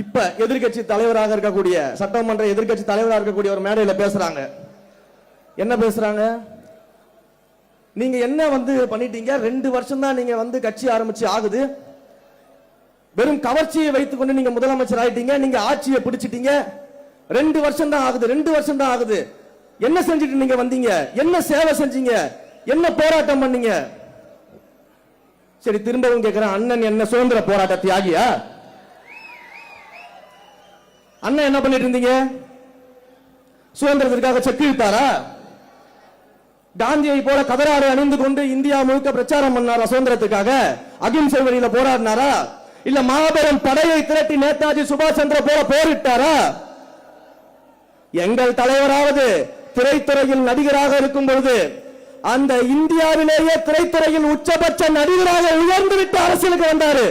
இப்ப எதிர்கட்சி தலைவராக இருக்கக்கூடிய சட்டமன்ற எதிர்கட்சி தலைவராக இருக்கக்கூடிய ஒரு மேடையில பேசுறாங்க. என்ன பேசுறாங்க? நீங்க என்ன பண்ணிட்டீங்க? 2 வருஷம் தான் நீங்க கட்சி ஆரம்பிச்சு ஆகுது. வெறும் கவர்ச்சியை வைத்துக் கொண்டு நீங்க முதலமைச்சர் ஆயிட்டீங்க. நீங்க ஆட்சியை பிடிச்சிட்டீங்க. 2 வருஷம் தான் ஆகுது. 2 வருஷம் தான் ஆகுது. என்ன செஞ்சுட்டு நீங்க வந்தீங்க? என்ன சேவை செஞ்சீங்க? என்ன போராட்டம் பண்ணீங்க? சரி, திரும்பவும் கேட்கிறேன், அண்ணன் என்ன சுதந்திர போராட்ட தியாகியா? அண்ணன் என்ன பண்ணிட்டு இருந்தீங்க? சுதந்திரத்திற்காக செக்கு இழுத்தாரா? காந்தியை போல கதராடை அணிந்து கொண்டு இந்தியா முழுக்க பிரச்சாரம் பண்ணாரா? சுதந்திரத்துக்காக அகிம்சை வழியில போராடினாரா? இல்ல மாபெரும் படையை திரட்டி நேதாஜி சுபாஷ் சந்திர போல போரிட்டாரா? எங்கள் தலைவராவது திரைத்துறையில் நடிகராக இருக்கும் பொழுது அந்த இந்தியாவிலேயே திரைத்துறையில் உச்சபட்ச நடிகராக உயர்ந்து விட்டு அரசியலுக்கு வந்தாரு.